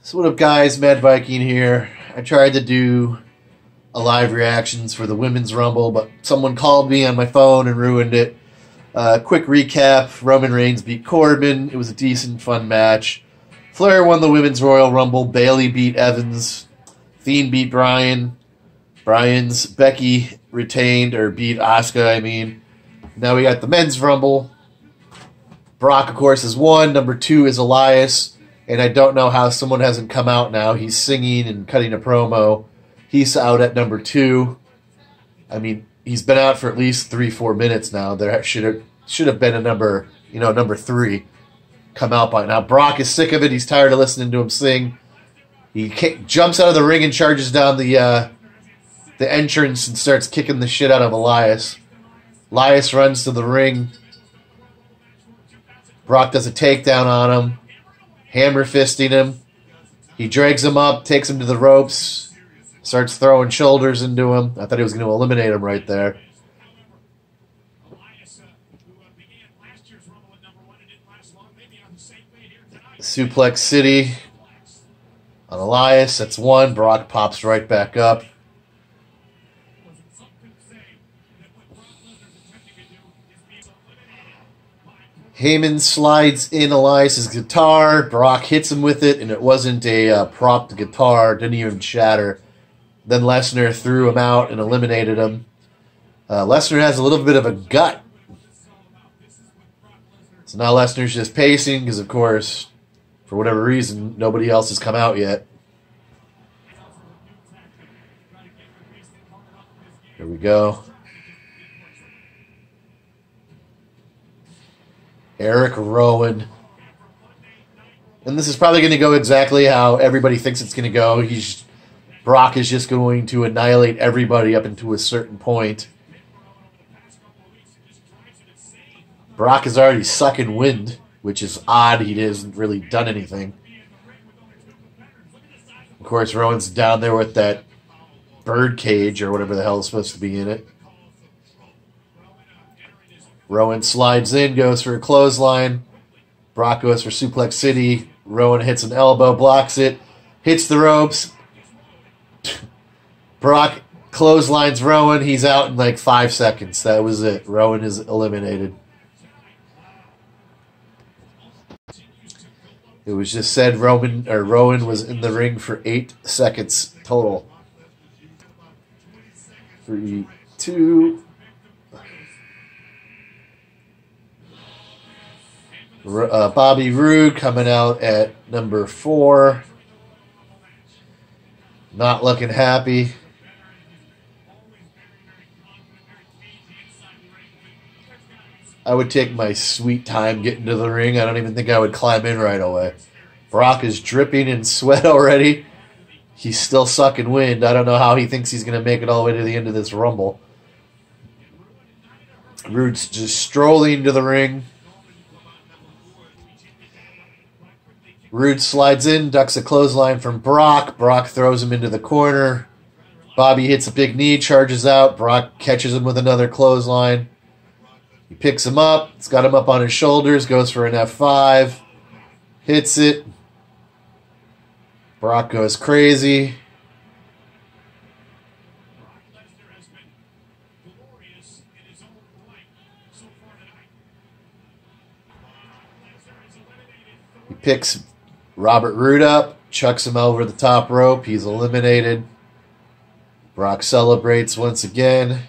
So what up, guys? Mad Viking here. I tried to do a live reactions for the Women's Rumble, but someone called me on my phone and ruined it. Quick recap. Roman Reigns beat Corbin. It was a decent, fun match. Flair won the Women's Royal Rumble. Bayley beat Evans. Fiend beat Bryan's. Becky retained, or beat Asuka, I mean. Now we got the Men's Rumble. Brock, of course, is one. Number 2 is Elias. And I don't know how someone hasn't come out now. He's singing and cutting a promo. He's out at number 2. I mean, he's been out for at least 3-4 minutes now. There should have been a number 3 come out by now. Brock is sick of it. He's tired of listening to him sing. He jumps out of the ring and charges down the entrance and starts kicking the shit out of Elias. Elias runs to the ring. Brock does a takedown on him. Hammer fisting him. He drags him up, takes him to the ropes, starts throwing shoulders into him. I thought he was going to eliminate him right there. Suplex City on Elias. That's 1. Brock pops right back up. Heyman slides in Elias' guitar. Brock hits him with it, and it wasn't a propped guitar. Didn't even shatter. Then Lesnar threw him out and eliminated him. Lesnar has a little bit of a gut. So now Lesnar's just pacing because, of course, for whatever reason, nobody else has come out yet. Here we go. Eric Rowan. And this is probably going to go exactly how everybody thinks it's going to go. Brock is just going to annihilate everybody up into a certain point. Brock is already sucking wind, which is odd. He hasn't really done anything. Of course, Rowan's down there with that bird cage or whatever the hell is supposed to be in it. Rowan slides in, goes for a clothesline. Brock goes for Suplex City. Rowan hits an elbow, blocks it, hits the ropes. Brock clotheslines Rowan. He's out in like 5 seconds. That was it. Rowan is eliminated. It was just said Rowan was in the ring for 8 seconds total. 3, 2. Bobby Roode coming out at number 4. Not looking happy. I would take my sweet time getting to the ring. I don't even think I would climb in right away. Brock is dripping in sweat already. He's still sucking wind. I don't know how he thinks he's going to make it all the way to the end of this Rumble. Roode's just strolling to the ring. Roode slides in, ducks a clothesline from Brock. Brock throws him into the corner. Bobby hits a big knee, charges out. Brock catches him with another clothesline. He picks him up. It's got him up on his shoulders. Goes for an F5. Hits it. Brock goes crazy. He picks Robert Roode up, chucks him over the top rope. He's eliminated. Brock celebrates once again.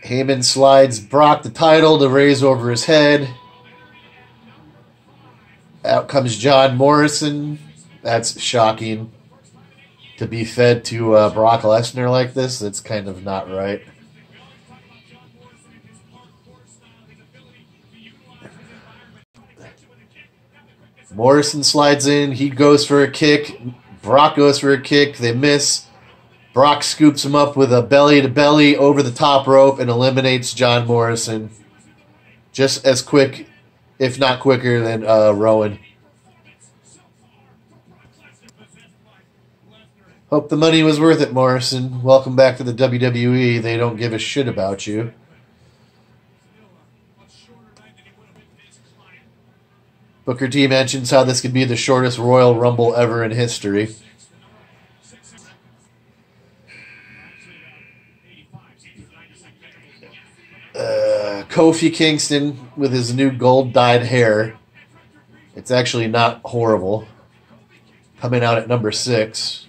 Heyman slides Brock the title to raise over his head. Out comes John Morrison. That's shocking. To be fed to Brock Lesnar like this, that's kind of not right. Morrison slides in. He goes for a kick. Brock goes for a kick. They miss. Brock scoops him up with a belly-to-belly over the top rope and eliminates John Morrison. Just as quick, if not quicker, than Rowan. Hope the money was worth it, Morrison. Welcome back to the WWE. They don't give a shit about you. Booker T mentions how this could be the shortest Royal Rumble ever in history. Kofi Kingston with his new gold-dyed hair. It's actually not horrible. Coming out at number 6.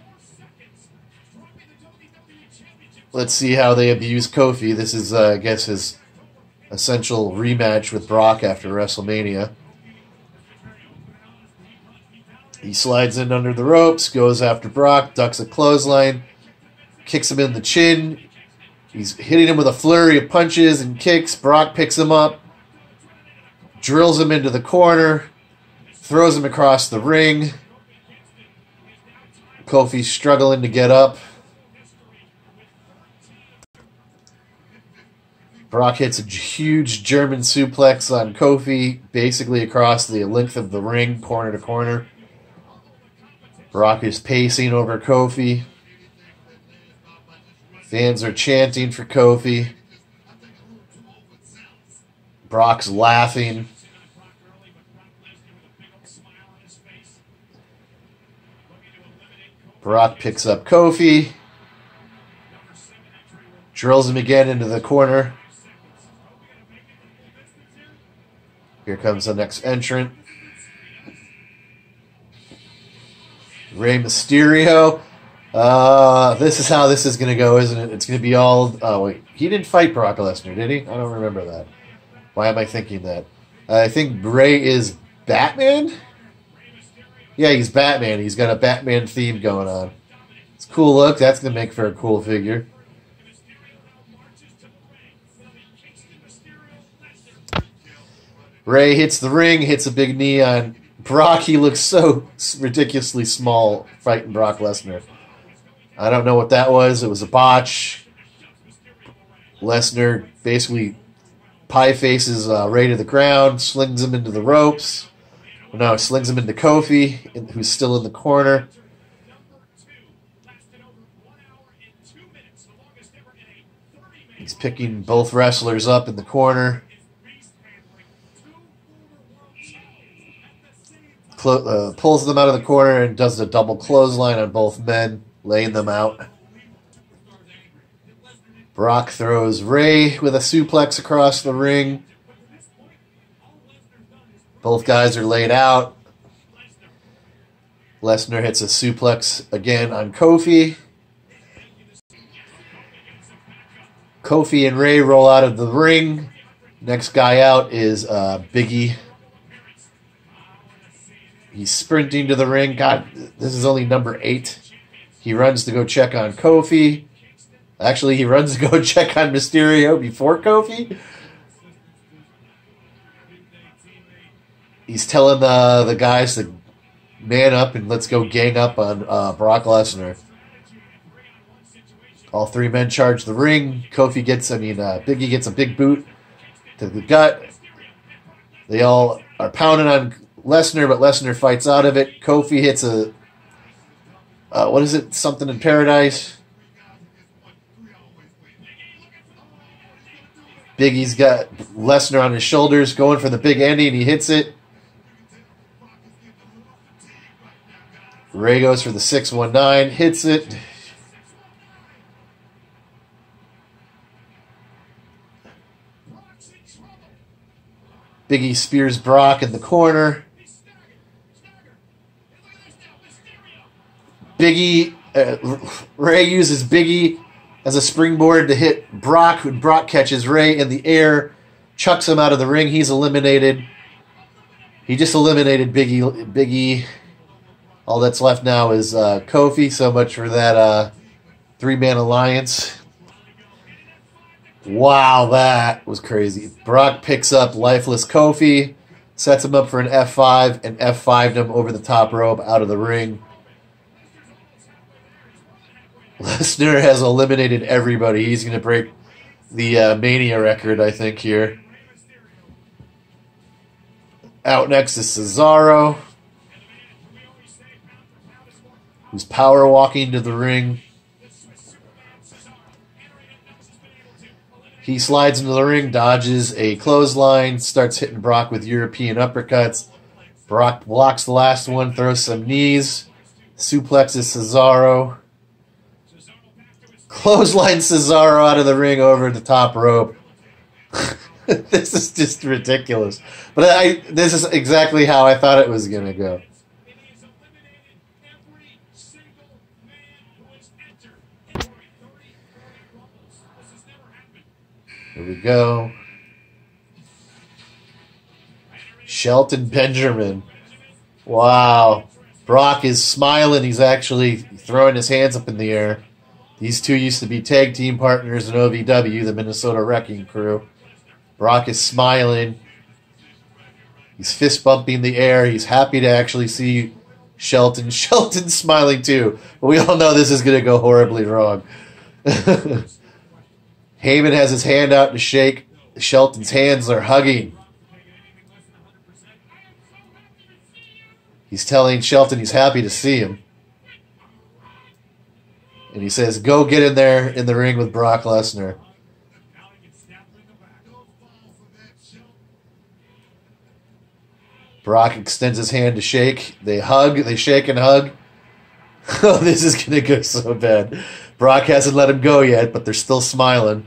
Let's see how they abuse Kofi. This is, I guess, his essential rematch with Brock after WrestleMania. He slides in under the ropes, goes after Brock, ducks a clothesline, kicks him in the chin. He's hitting him with a flurry of punches and kicks. Brock picks him up, drills him into the corner, throws him across the ring. Kofi's struggling to get up. Brock hits a huge German suplex on Kofi, basically across the length of the ring, corner to corner. Brock is pacing over Kofi. Fans are chanting for Kofi. Brock's laughing. Brock picks up Kofi. Drills him again into the corner. Here comes the next entrant. Rey Mysterio. This is how this is going to go, isn't it? It's going to be all... Oh, wait. He didn't fight Brock Lesnar, did he? I don't remember that. Why am I thinking that? I think Rey is Batman? Yeah, he's Batman. He's got a Batman theme going on. It's a cool look. That's going to make for a cool figure. Rey hits the ring, hits a big knee on Brock. He looks so ridiculously small fighting Brock Lesnar. I don't know what that was. It was a botch. Lesnar basically pie faces Rey to the ground, slings him into the ropes. No, slings him into Kofi, who's still in the corner. He's picking both wrestlers up in the corner. Pulls them out of the corner and does a double clothesline on both men, laying them out. Brock throws Rey with a suplex across the ring. Both guys are laid out. Lesnar hits a suplex again on Kofi. Kofi and Rey roll out of the ring. Next guy out is Biggie. He's sprinting to the ring. God, this is only number 8. He runs to go check on Kofi. Actually, he runs to go check on Mysterio before Kofi. He's telling the guys to man up and let's go gang up on Brock Lesnar. All 3 men charge the ring. Biggie gets a big boot to the gut. They all are pounding on Lesnar, but Lesnar fights out of it. Kofi hits a... what is it? Something in Paradise. Biggie's got Lesnar on his shoulders, going for the big ending. He hits it. Rey goes for the 619, hits it. Biggie spears Brock in the corner. Rey uses Biggie as a springboard to hit Brock. When Brock catches Rey in the air, chucks him out of the ring. He's eliminated. He just eliminated Biggie. All that's left now is Kofi. So much for that 3-man alliance. Wow, that was crazy. Brock picks up lifeless Kofi, sets him up for an F5, and F5'd him over the top rope out of the ring. Lesnar has eliminated everybody. He's going to break the Mania record, I think, here. Out next is Cesaro, who's power walking to the ring. He slides into the ring, dodges a clothesline, starts hitting Brock with European uppercuts. Brock blocks the last one, throws some knees, suplexes Cesaro, clothesline Cesaro out of the ring over the top rope. This is just ridiculous. But this is exactly how I thought it was going to go. Here we go. Shelton Benjamin. Wow. Brock is smiling. He's actually throwing his hands up in the air. These two used to be tag team partners in OVW, the Minnesota Wrecking Crew. Brock is smiling. He's fist bumping the air. He's happy to actually see Shelton. Shelton's smiling too. But we all know this is going to go horribly wrong. Heyman has his hand out to shake. Shelton's hands are hugging. He's telling Shelton he's happy to see him. And he says, go get in there in the ring with Brock Lesnar. Brock extends his hand to shake. They hug. They shake and hug. Oh, this is going to go so bad. Brock hasn't let him go yet, but they're still smiling.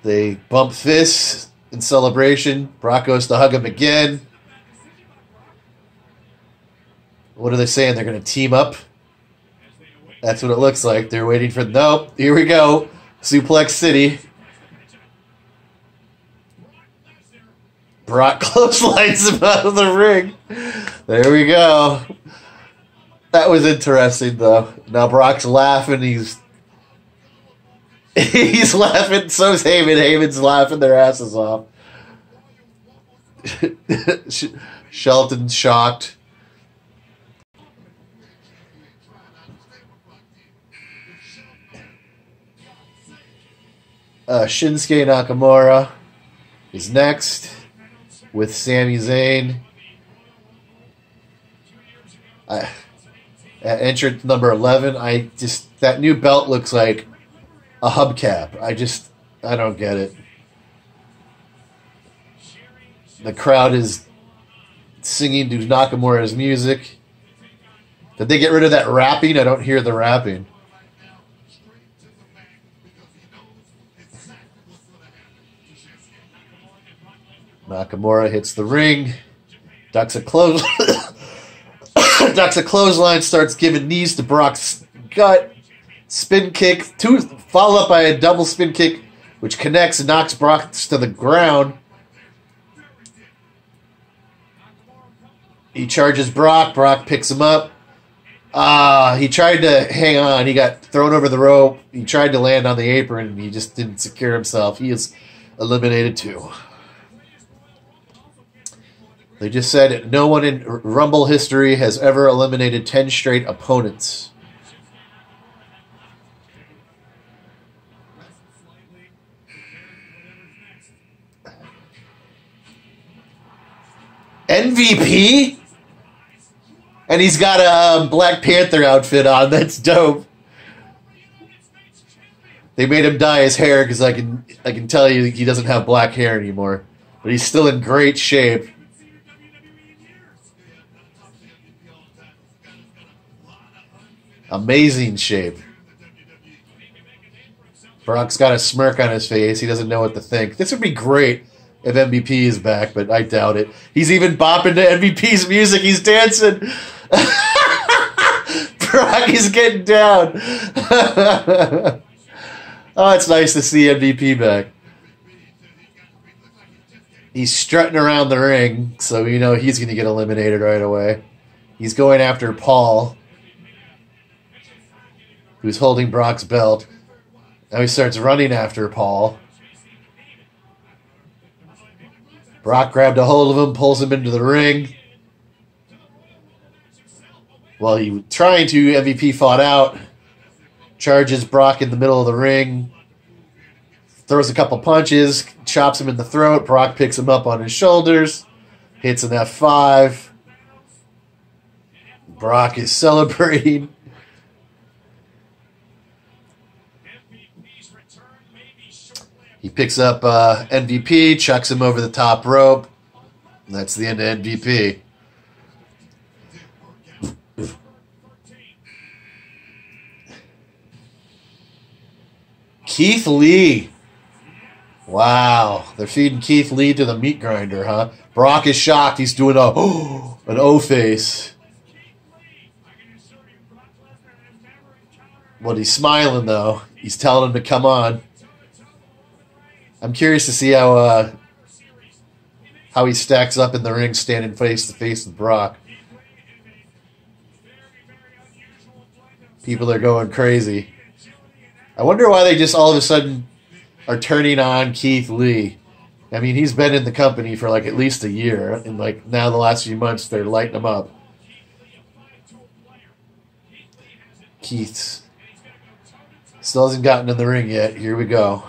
They bump fists in celebration. Brock goes to hug him again. What are they saying? They're going to team up? That's what it looks like. They're waiting for... Nope. Here we go. Suplex City. Brock clotheslines him out of the ring. There we go. That was interesting, though. Now Brock's laughing. He's laughing. So is Heyman. Heyman's laughing their asses off. Shelton's shocked. Shinsuke Nakamura is next with Sami Zayn. At entrance number 11, that new belt looks like a hubcap. I don't get it. The crowd is singing to Nakamura's music. Did they get rid of that rapping? I don't hear the rapping. Nakamura hits the ring, ducks a clothesline, starts giving knees to Brock's gut. Spin kick, followed up by a double spin kick, which connects and knocks Brock to the ground. He charges Brock. Brock picks him up. He tried to hang on. He got thrown over the rope. He tried to land on the apron, and he just didn't secure himself. He is eliminated too. They just said no one in Rumble history has ever eliminated 10 straight opponents. MVP? And he's got a Black Panther outfit on. That's dope. They made him dye his hair because I can tell you he doesn't have black hair anymore. But he's still in great shape. Amazing shape. Brock's got a smirk on his face. He doesn't know what to think. This would be great if MVP is back, but I doubt it. He's even bopping to MVP's music. He's dancing. Brock is getting down. Oh, it's nice to see MVP back. He's strutting around the ring, so you know he's going to get eliminated right away. He's going after Paul, who's holding Brock's belt. Now he starts running after Paul. Brock grabbed a hold of him, pulls him into the ring. While he was trying to, MVP fought out. Charges Brock in the middle of the ring. Throws a couple punches, chops him in the throat. Brock picks him up on his shoulders. Hits an F5. Brock is celebrating. He picks up MVP, chucks him over the top rope. And that's the end of MVP. Keith Lee. Wow. They're feeding Keith Lee to the meat grinder, huh? Brock is shocked. He's doing an O face. Well, he's smiling, though. He's telling him to come on. I'm curious to see how he stacks up in the ring standing face to face with Brock. People are going crazy. I wonder why they just all of a sudden are turning on Keith Lee. I mean, he's been in the company for like at least a year, and like now the last few months they're lighting him up. Keith still hasn't gotten in the ring yet. Here we go.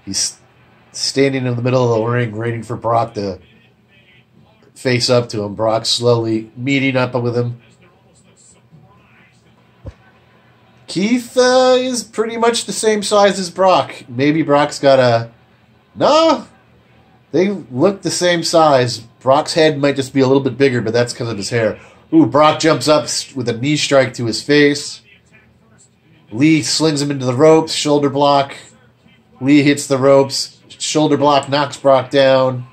He's standing in the middle of the ring waiting for Brock to face up to him. Brock slowly meeting up with him. Keith is pretty much the same size as Brock. Maybe Brock's got a... No, they look the same size. Brock's head might just be a little bit bigger, but that's because of his hair. Ooh, Brock jumps up with a knee strike to his face. Lee slings him into the ropes, shoulder block. Lee hits the ropes, shoulder block, knocks Brock down.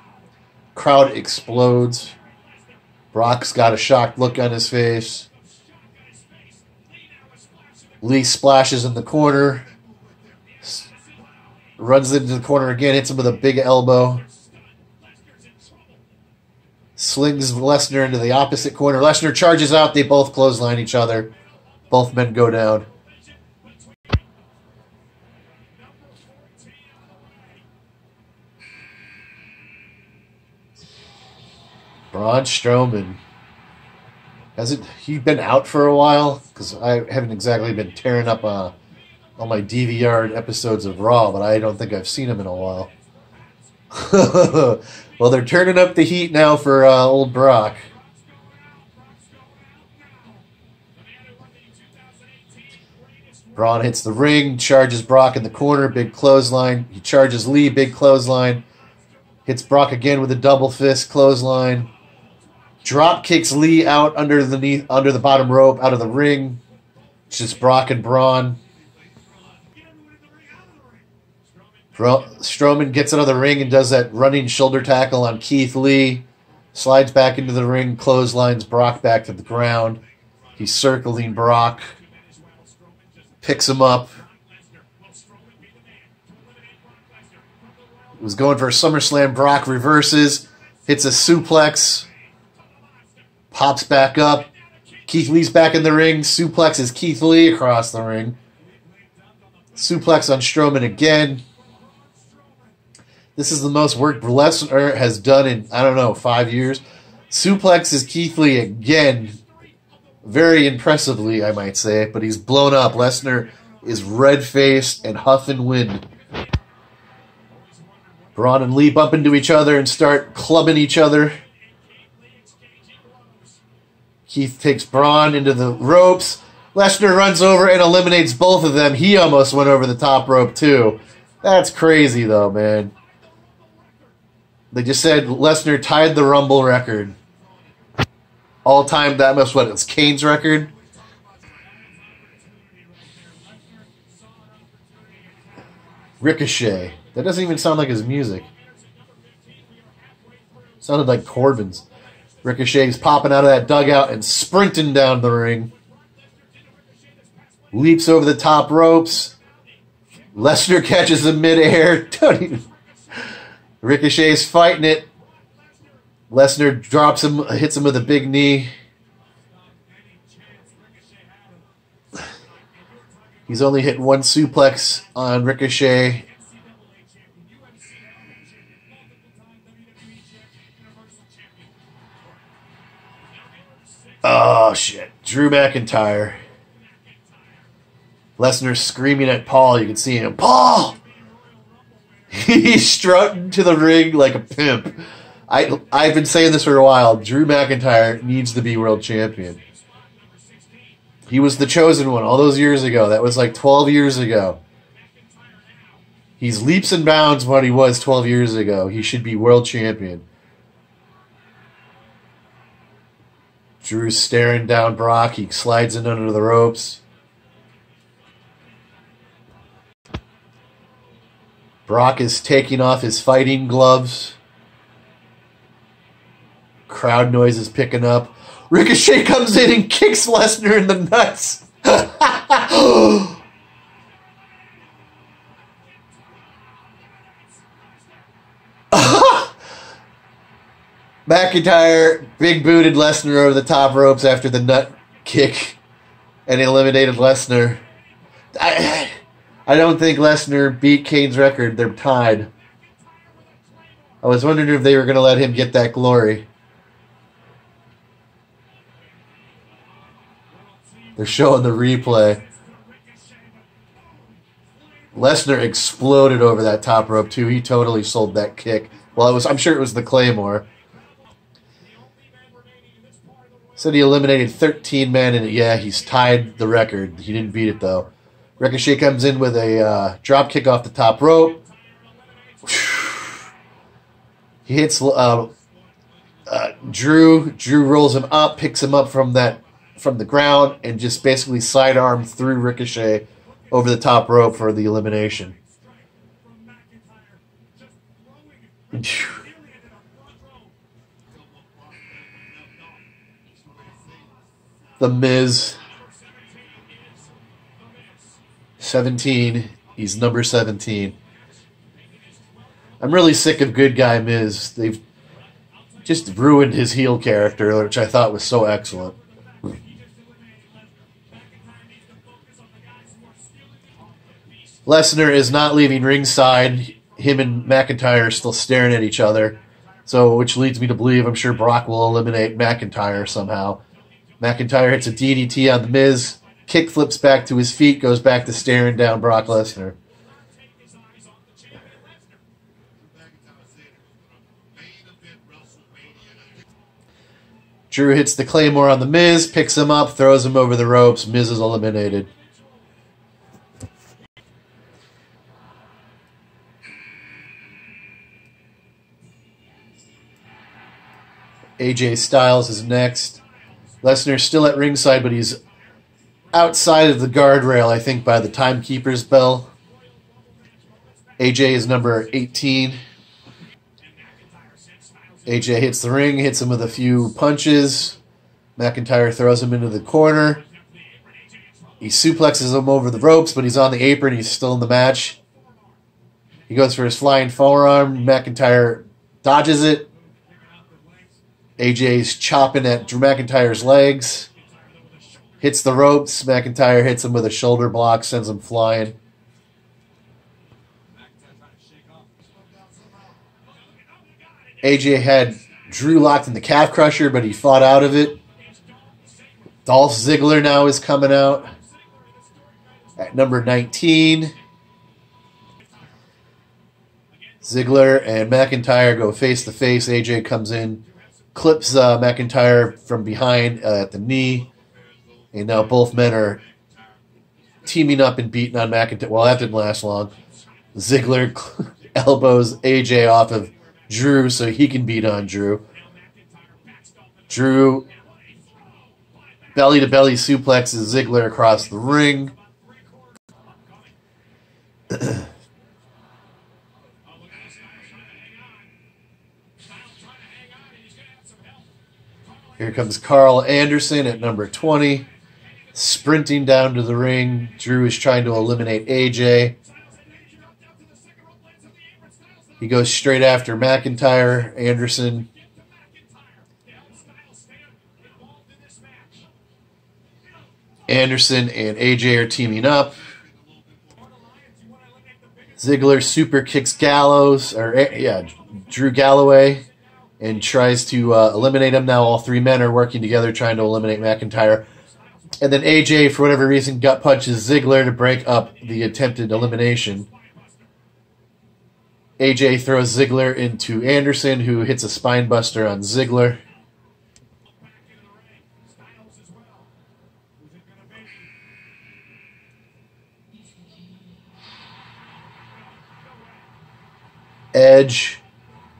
Crowd explodes. Brock's got a shocked look on his face. Lee splashes in the corner. Runs into the corner again, hits him with a big elbow. Slings Lesnar into the opposite corner. Lesnar charges out. They both clothesline each other. Both men go down. Braun Strowman. Hasn't he been out for a while? Because I haven't exactly been tearing up all my DVR episodes of Raw, but I don't think I've seen him in a while. Well, they're turning up the heat now for old Brock. Braun hits the ring, charges Brock in the corner, big clothesline. He charges Lee, big clothesline. Hits Brock again with a double fist clothesline. Drop kicks Lee out under the bottom rope, out of the ring. It's just Brock and Braun. Strowman gets out of the ring and does that running shoulder tackle on Keith Lee. Slides back into the ring, clotheslines Brock back to the ground. He's circling Brock. Picks him up. Was going for a SummerSlam. Brock reverses. Hits a suplex. Pops back up. Keith Lee's back in the ring. Suplexes Keith Lee across the ring. Suplex on Strowman again. This is the most work Lesnar has done in, I don't know, 5 years. Suplexes Keith Lee again. Very impressively, I might say. But he's blown up. Lesnar is red-faced and huffing wind. Braun and Lee bump into each other and start clubbing each other. Keith takes Braun into the ropes. Lesnar runs over and eliminates both of them. He almost went over the top rope, too. That's crazy, though, man. They just said Lesnar tied the Rumble record. All time, that must what? It's Kane's record? Ricochet. That doesn't even sound like his music. Sounded like Corbin's. Ricochet's popping out of that dugout and sprinting down the ring. Leaps over the top ropes. Lesnar catches him midair. Ricochet's fighting it. Lesnar drops him, hits him with a big knee. He's only hit one suplex on Ricochet. Oh, shit. Drew McIntyre. Lesnar screaming at Paul. You can see him. Paul! He's strutting to the ring like a pimp. I've been saying this for a while. Drew McIntyre needs to be world champion. He was the chosen one all those years ago. That was like 12 years ago. He's leaps and bounds what he was 12 years ago. He should be world champion. Drew's staring down Brock. He slides in under the ropes. Brock is taking off his fighting gloves. Crowd noise is picking up. Ricochet comes in and kicks Lesnar in the nuts. McIntyre big booted Lesnar over the top ropes after the nut kick and eliminated Lesnar. I don't think Lesnar beat Kane's record. They're tied. I was wondering if they were going to let him get that glory. They're showing the replay. Lesnar exploded over that top rope too. He totally sold that kick. Well, I'm sure it was the Claymore. Said he eliminated 13 men, and yeah, he's tied the record. He didn't beat it though. Ricochet comes in with a drop kick off the top rope. He hits Drew. Drew rolls him up, picks him up from the ground, and just basically sidearm through Ricochet over the top rope for the elimination. The Miz. 17. He's number 17. I'm really sick of good guy Miz. They've just ruined his heel character, which I thought was so excellent. Lesnar is not leaving ringside. Him and McIntyre are still staring at each other. So, which leads me to believe I'm sure Brock will eliminate McIntyre somehow. McIntyre hits a DDT on The Miz. Kick flips back to his feet, goes back to staring down Brock Lesnar. Drew hits the Claymore on The Miz, picks him up, throws him over the ropes. Miz is eliminated. AJ Styles is next. Lesnar's still at ringside, but he's outside of the guardrail, I think, by the timekeeper's bell. AJ is number 18. AJ hits the ring, hits him with a few punches. McIntyre throws him into the corner. He suplexes him over the ropes, but he's on the apron. He's still in the match. He goes for his flying forearm. McIntyre dodges it. AJ's chopping at Drew McIntyre's legs. Hits the ropes. McIntyre hits him with a shoulder block, sends him flying. AJ had Drew locked in the calf crusher, but he fought out of it. Dolph Ziggler now is coming out at number 19. Ziggler and McIntyre go face to face. AJ comes in, clips McIntyre from behind at the knee, and now both men are teaming up and beating on McIntyre. Well, that didn't last long. Ziggler elbows AJ off of Drew so he can beat on Drew. Drew belly-to-belly suplexes Ziggler across the ring. Here comes Carl Anderson at number 20, sprinting down to the ring. Drew is trying to eliminate AJ. He goes straight after McIntyre. Anderson. Anderson and AJ are teaming up. Ziggler super kicks Drew Galloway, and tries to eliminate him. Now all three men are working together trying to eliminate McIntyre. And then AJ, for whatever reason, gut punches Ziggler to break up the attempted elimination. AJ throws Ziggler into Anderson, who hits a spinebuster on Ziggler. Edge.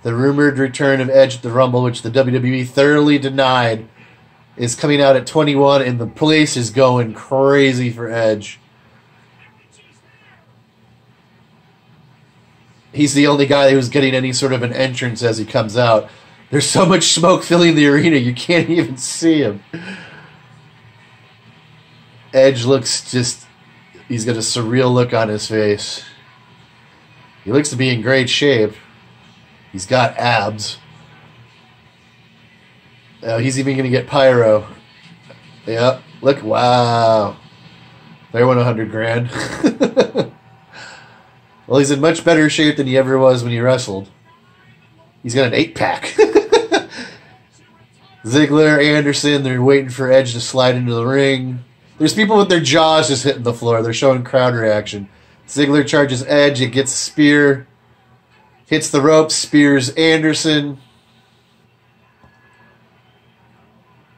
The rumored return of Edge at the Rumble, which the WWE thoroughly denied, is coming out at 21, and the place is going crazy for Edge. He's the only guy who's getting any sort of an entrance as he comes out. There's so much smoke filling the arena, you can't even see him. Edge looks just... He's got a surreal look on his face. He looks to be in great shape. He's got abs. Oh, he's even going to get pyro. Yep. Look. Wow. There went 100 grand. Well, he's in much better shape than he ever was when he wrestled. He's got an 8-pack. Ziggler, Anderson, they're waiting for Edge to slide into the ring. There's people with their jaws just hitting the floor. They're showing crowd reaction. Ziggler charges Edge. It gets a spear. Hits the ropes. Spears Anderson.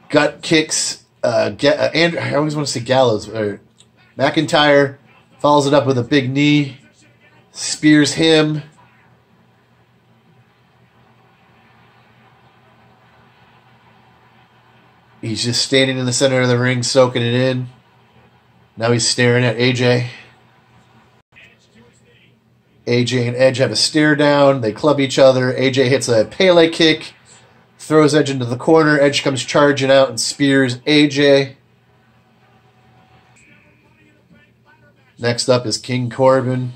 Gut kicks. I always want to say Gallows. McIntyre follows it up with a big knee. Spears him. He's just standing in the center of the ring, soaking it in. Now he's staring at AJ. AJ and Edge have a stare down. They club each other. AJ hits a Pele kick. Throws Edge into the corner. Edge comes charging out and spears AJ. Next up is King Corbin.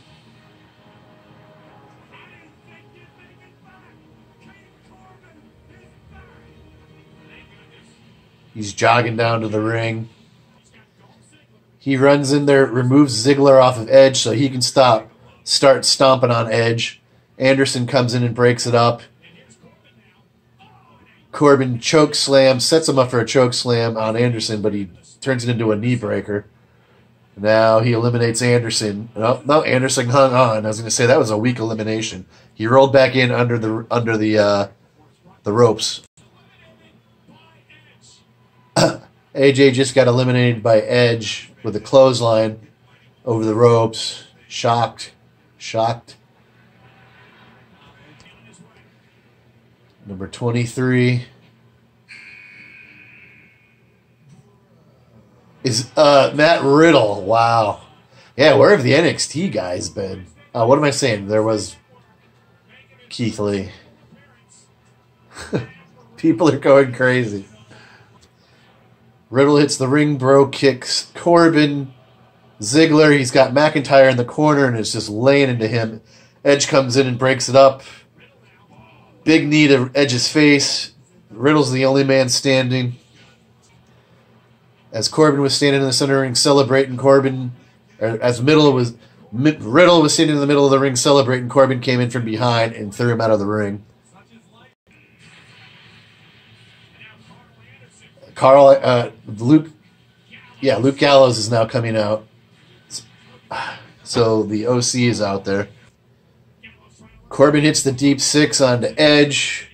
He's jogging down to the ring. He runs in there, removes Ziggler off of Edge so he can start stomping on Edge. Anderson comes in and breaks it up. Corbin choke slam, sets him up for a choke slam on Anderson, but he turns it into a knee breaker. Now he eliminates Anderson. No, Anderson hung on. I was going to say that was a weak elimination. He rolled back in under the ropes. AJ just got eliminated by Edge with a clothesline over the ropes. Shocked. Number 23 is Matt Riddle. Wow. Yeah, where have the NXT guys been? What am I saying? There was Keith Lee. People are going crazy. Riddle hits the ring bro, kicks Corbin. Ziggler, he's got McIntyre in the corner and is just laying into him. Edge comes in and breaks it up. Big knee to Edge's face. Riddle's the only man standing. As Corbin was standing in the center ring celebrating, Riddle was standing in the middle of the ring celebrating, Corbin came in from behind and threw him out of the ring. Luke Gallows is now coming out. So the OC is out there. Corbin hits the deep six onto Edge.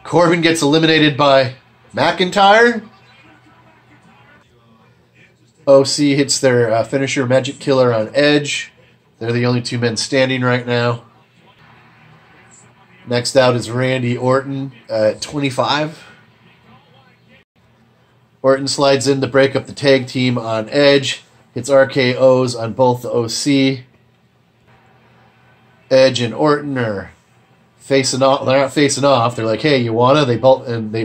Corbin gets eliminated by McIntyre. OC hits their finisher, Magic Killer, on Edge. They're the only two men standing right now. Next out is Randy Orton at 25. Orton slides in to break up the tag team on Edge. Hits RKOs on both the OC. Edge and Orton are facing off. They're not facing off. They're like, "Hey, you wanna?" They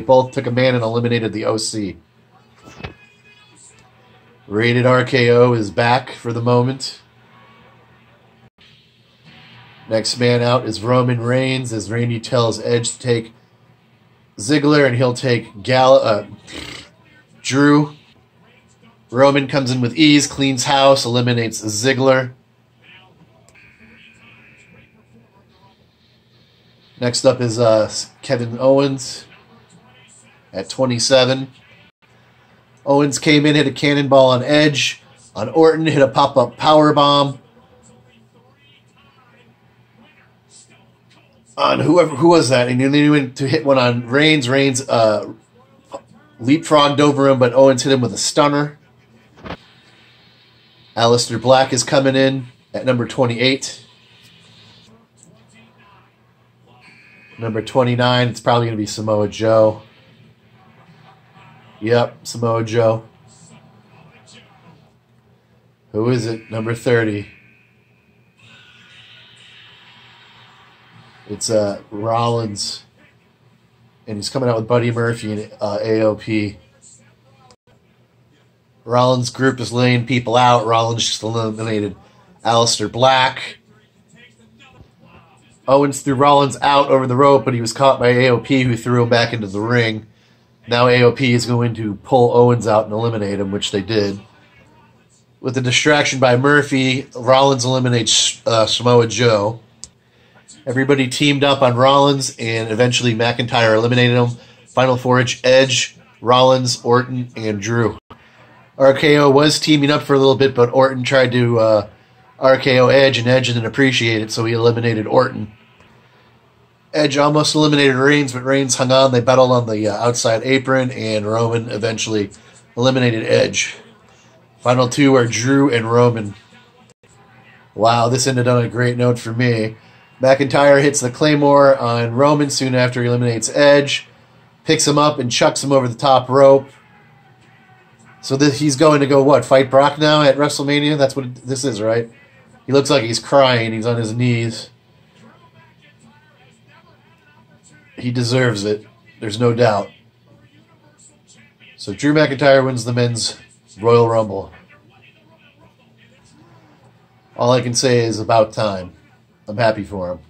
both took a man and eliminated the OC. Rated RKO is back for the moment. Next man out is Roman Reigns as Randy tells Edge to take Ziggler and he'll take Drew. Roman comes in with ease, cleans house, eliminates Ziggler. Next up is Kevin Owens at 27. Owens came in, hit a cannonball on Edge. On Orton, hit a pop-up powerbomb. On who was that? And then he went to hit one on Reigns. Reigns leapfrogged over him, but Owens hit him with a stunner. Aleister Black is coming in at number 28. Number 29, it's probably going to be Samoa Joe. Yep, Samoa Joe. Who is it? Number 30. It's Rollins. And he's coming out with Buddy Murphy and AOP. Rollins' group is laying people out. Rollins just eliminated Aleister Black. Owens threw Rollins out over the rope, but he was caught by AOP, who threw him back into the ring. Now AOP is going to pull Owens out and eliminate him, which they did. With the distraction by Murphy, Rollins eliminates Samoa Joe. Everybody teamed up on Rollins, and eventually McIntyre eliminated him. Final four: Edge, Rollins, Orton, and Drew. RKO was teaming up for a little bit, but Orton tried to RKO Edge, and Edge didn't appreciate it, so he eliminated Orton. Edge almost eliminated Reigns, but Reigns hung on. They battled on the outside apron, and Roman eventually eliminated Edge. Final two are Drew and Roman. Wow, this ended on a great note for me. McIntyre hits the Claymore on Roman soon after he eliminates Edge, picks him up and chucks him over the top rope. So he's going to go, what, fight Brock now at WrestleMania? That's what this is, right? He looks like he's crying. He's on his knees. He deserves it. There's no doubt. So Drew McIntyre wins the Men's Royal Rumble. All I can say is about time. I'm happy for him.